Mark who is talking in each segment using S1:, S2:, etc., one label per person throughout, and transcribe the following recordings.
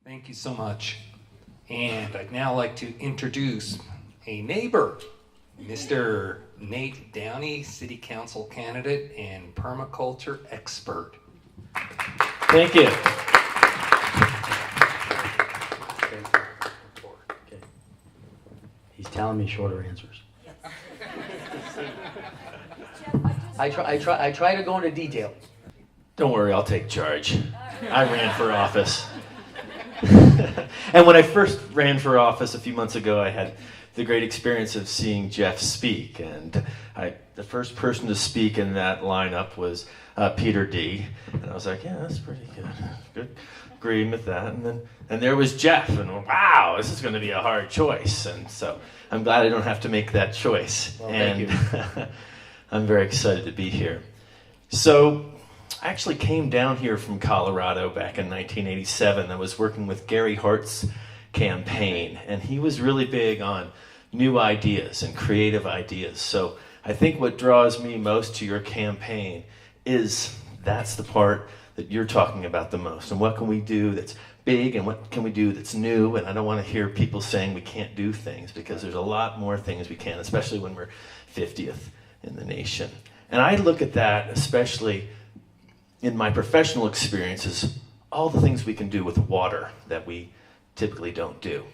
S1: Thank you so much. And I'd now like to introduce a neighbor, Mr. Nate Downey, City Council candidate and permaculture expert.
S2: Thank you. Okay. He's telling me shorter answers. I try to go into detail. Don't worry, I'll take charge. I ran for office. And when I first ran for office a few months ago, I had the great experience of seeing Jeff speak. And the first person to speak in that lineup was Peter D. And I was like, yeah, that's pretty good. Good. Agreeing with that. And there was Jeff. And wow, this is going to be a hard choice. And so I'm glad I don't have to make that choice. Well, and thank you. I'm very excited to be here. So I actually came down here from Colorado back in 1987. I was working with Gary Hart's campaign, and he was really big on new ideas and creative ideas. So I think what draws me most to your campaign is that's the part that you're talking about the most. And what can we do that's big, and what can we do that's new? And I don't want to hear people saying we can't do things, because there's a lot more things we can, especially when we're 50th in the nation. And I look at that, especially in my professional experiences, all the things we can do with water that we typically don't do.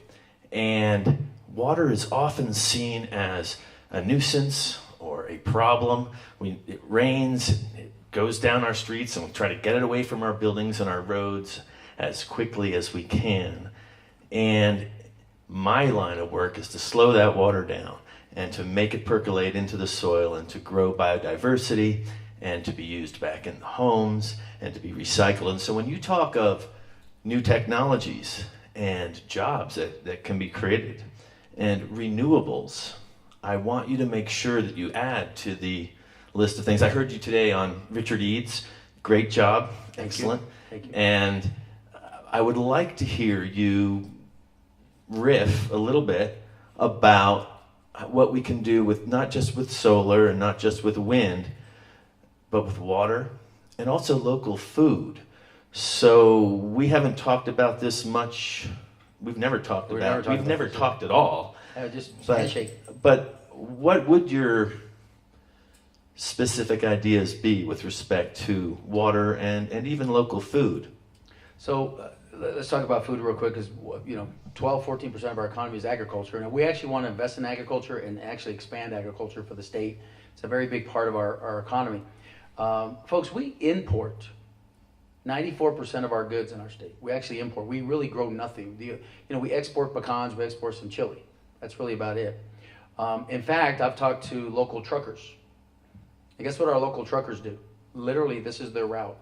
S2: And water is often seen as a nuisance or a problem. It rains, it goes down our streets, and we try to get it away from our buildings and our roads as quickly as we can. And my line of work is to slow that water down and to make it percolate into the soil and to grow biodiversity and to be used back in the homes, and to be recycled. And so when you talk of new technologies and jobs that can be created and renewables, I want you to make sure that you add to the list of things. I heard you today on Richard Eads. Great job. Excellent.
S3: Thank you.
S2: And I would like to hear you riff a little bit about what we can do with not just with solar and not just with wind, but with water and also local food. So we haven't talked about this much. We've never talked at all.
S3: Just handshake.
S2: But what would your specific ideas be with respect to water and even local food?
S3: So let's talk about food real quick, because 12-14% of our economy is agriculture, and we actually want to invest in agriculture and actually expand agriculture for the state. It's a very big part of our economy. Folks, we import 94% of our goods in our state. We actually import. We really grow nothing. We export pecans, we export some chili. That's really about it. In fact, I've talked to local truckers. And guess what our local truckers do? Literally, this is their route.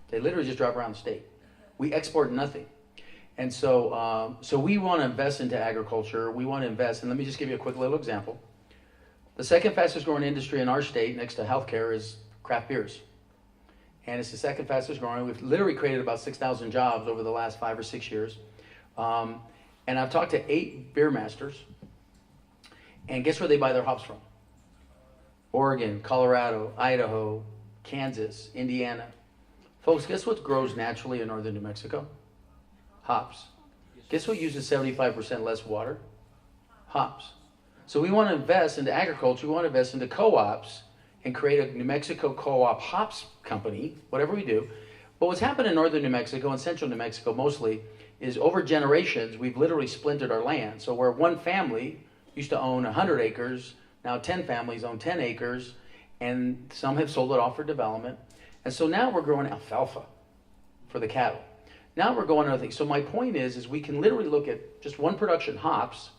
S3: They literally just drive around the state. We export nothing. And so we want to invest into agriculture. We want to invest, and let me just give you a quick little example. The second fastest growing industry in our state, next to healthcare, is craft beers. And it's the second fastest growing. We've literally created about 6,000 jobs over the last 5 or 6 years. And I've talked to 8 beer masters. And guess where they buy their hops from? Oregon, Colorado, Idaho, Kansas, Indiana. Folks, guess what grows naturally in northern New Mexico? Hops. Guess what uses 75% less water? Hops. So we want to invest into agriculture, we want to invest into co-ops and create a New Mexico co-op hops company, whatever we do. But what's happened in northern New Mexico and central New Mexico mostly is over generations, we've literally splintered our land. So where one family used to own 100 acres, now 10 families own 10 acres, and some have sold it off for development. And so now we're growing alfalfa for the cattle. Now we're going other things. So my point is we can literally look at just one production, hops,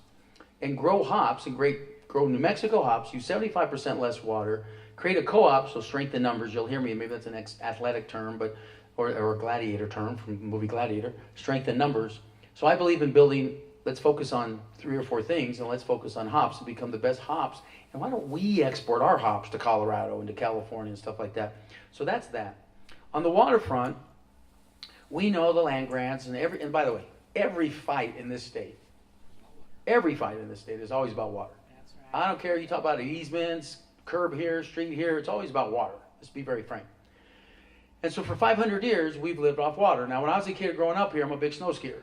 S3: and grow hops and grow New Mexico hops, use 75% less water, create a co-op, so strengthen numbers. You'll hear me, maybe that's an athletic term, or a gladiator term from the movie Gladiator, strengthen numbers. So I believe in building, let's focus on 3 or 4 things, and let's focus on hops and become the best hops. And why don't we export our hops to Colorado and to California and stuff like that? So that's that. On the waterfront, we know the land grants, and by the way, every fight in this state is always about water.
S4: That's right.
S3: I don't care, you talk about easements, curb here, street here, it's always about water. Let's be very frank. And so for 500 years, we've lived off water. Now, when I was a kid growing up here, I'm a big snow skier.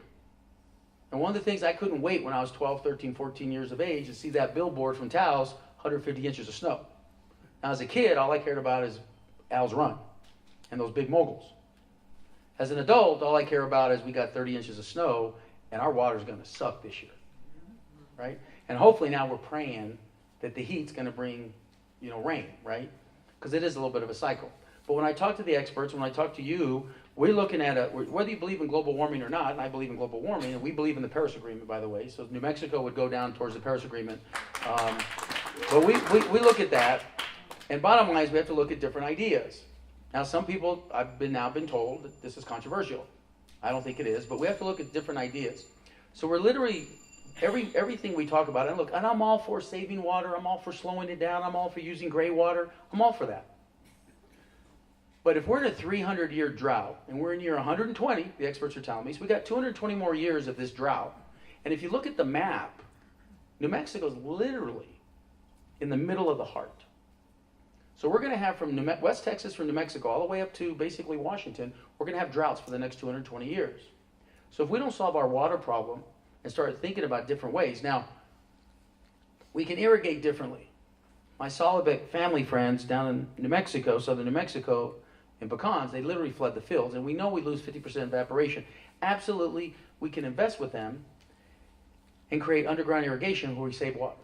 S3: And one of the things I couldn't wait when I was 12, 13, 14 years of age is see that billboard from Taos, 150 inches of snow. Now, as a kid, all I cared about is Al's Run and those big moguls. As an adult, all I care about is we got 30 inches of snow, and our water's going to suck this year, right? And hopefully now we're praying that the heat's going to bring, rain, right? Because it is a little bit of a cycle. But when I talk to the experts, when I talk to you, we're looking at whether you believe in global warming or not, and I believe in global warming, and we believe in the Paris Agreement, by the way. So New Mexico would go down towards the Paris Agreement. But we look at that, and bottom line is we have to look at different ideas. Now, some people, I've now been told that this is controversial. I don't think it is, but we have to look at different ideas. So we're literally, everything we talk about, and look, and I'm all for saving water, I'm all for slowing it down, I'm all for using gray water, I'm all for that. But if we're in a 300-year drought, and we're in year 120, the experts are telling me, so we got 220 more years of this drought. And if you look at the map, New Mexico is literally in the middle of the heart. So we're going to have from West Texas, from New Mexico, all the way up to basically Washington, we're going to have droughts for the next 220 years. So if we don't solve our water problem and start thinking about different ways, now, we can irrigate differently. My Solidbeck family friends down in New Mexico, southern New Mexico, in pecans, they literally flood the fields, and we know we lose 50% evaporation. Absolutely, we can invest with them and create underground irrigation where we save water.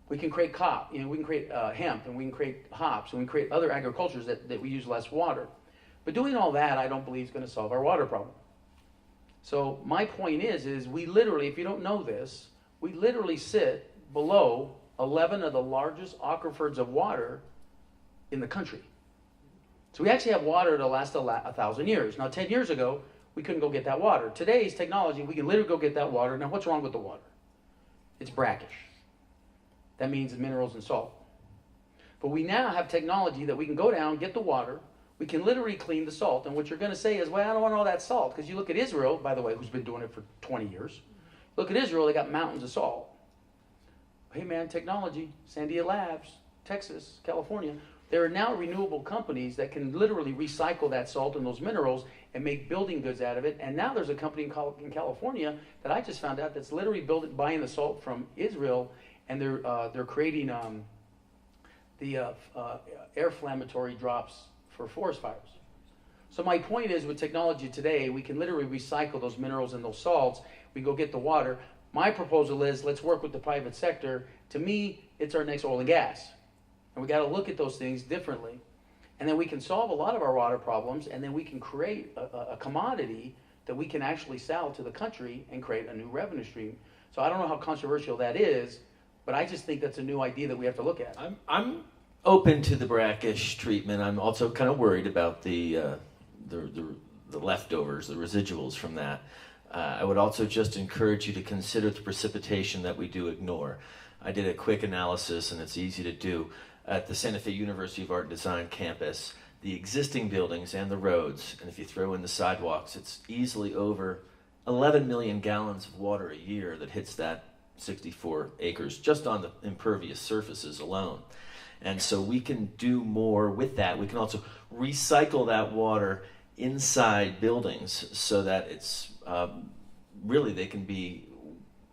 S3: We can create we can create hemp, and we can create hops, and we can create other agricultures that we use less water. But doing all that, I don't believe is going to solve our water problem. So my point is we literally, if you don't know this, we literally sit below 11 of the largest aquifers of water in the country. So we actually have water to last 1,000 years. Now, 10 years ago, we couldn't go get that water. Today's technology, we can literally go get that water. Now, what's wrong with the water? It's brackish. That means minerals and salt. But we now have technology that we can go down, get the water, we can literally clean the salt. And what you're going to say is, well, I don't want all that salt. Because you look at Israel, by the way, who's been doing it for 20 years. Look at Israel, they got mountains of salt. Hey man, technology, Sandia Labs, Texas, California. There are now renewable companies that can literally recycle that salt and those minerals and make building goods out of it. And now there's a company in California that I just found out that's literally buying the salt from Israel, and they're creating air flammatory drops for forest fires. So my point is, with technology today, we can literally recycle those minerals and those salts. We go get the water. My proposal is, let's work with the private sector. To me, it's our next oil and gas. And we got to look at those things differently. And then we can solve a lot of our water problems, and then we can create a commodity that we can actually sell to the country and create a new revenue stream. So I don't know how controversial that is, but I just think that's a new idea that we have to look at.
S2: I'm open to the brackish treatment. I'm also kind of worried about the leftovers, the residuals from that. I would also just encourage you to consider the precipitation that we do ignore. I did a quick analysis, and it's easy to do. At the Santa Fe University of Art and Design campus, the existing buildings and the roads, and if you throw in the sidewalks, it's easily over 11 million gallons of water a year that hits that 64 acres just on the impervious surfaces alone. And so we can do more with that. We can also recycle that water inside buildings so that it's really, they can be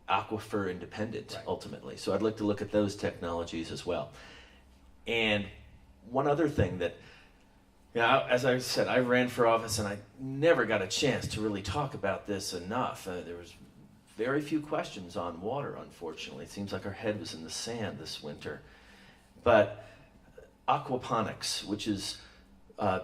S2: aquifer independent, right, ultimately. So I'd like to look at those technologies as well. And one other thing that, as I said, I ran for office and I never got a chance to really talk about this enough. There was very few questions on water, unfortunately. It seems like our head was in the sand this winter. But aquaponics, which is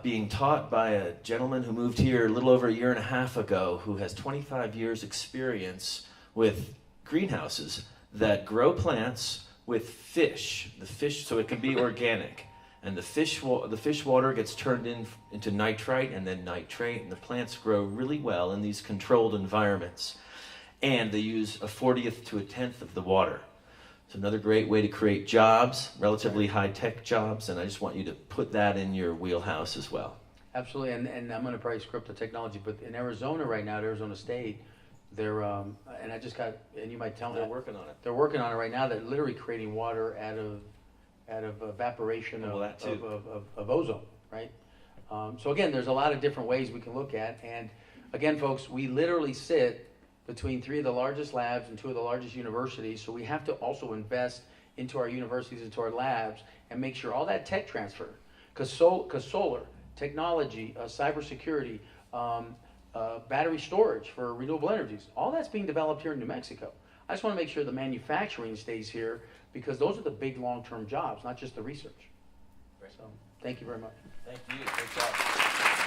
S2: being taught by a gentleman who moved here a little over a year and a half ago, who has 25 years experience with greenhouses that grow plants with fish. The fish, so it can be organic. And the fish water gets turned into nitrite and then nitrate, and the plants grow really well in these controlled environments. And they use a 40th to a 10th of the water. It's another great way to create jobs, relatively high-tech jobs, and I just want you to put that in your wheelhouse as well.
S3: Absolutely, and I'm going to probably script the technology, but in Arizona right now, at Arizona State, they're, and I just got, and you might tell me.
S2: They're working on it.
S3: They're working on it right now. They're literally creating water out of evaporation of ozone, right? So again, there's a lot of different ways we can look at. And again, folks, we literally sit between 3 of the largest labs and 2 of the largest universities. So we have to also invest into our universities, into our labs, and make sure all that tech transfer, because solar, technology, cybersecurity, battery storage for renewable energies, all that's being developed here in New Mexico. I just want to make sure the manufacturing stays here, because those are the big long-term jobs, not just the research. So thank you very much.
S2: Thank you. Great job.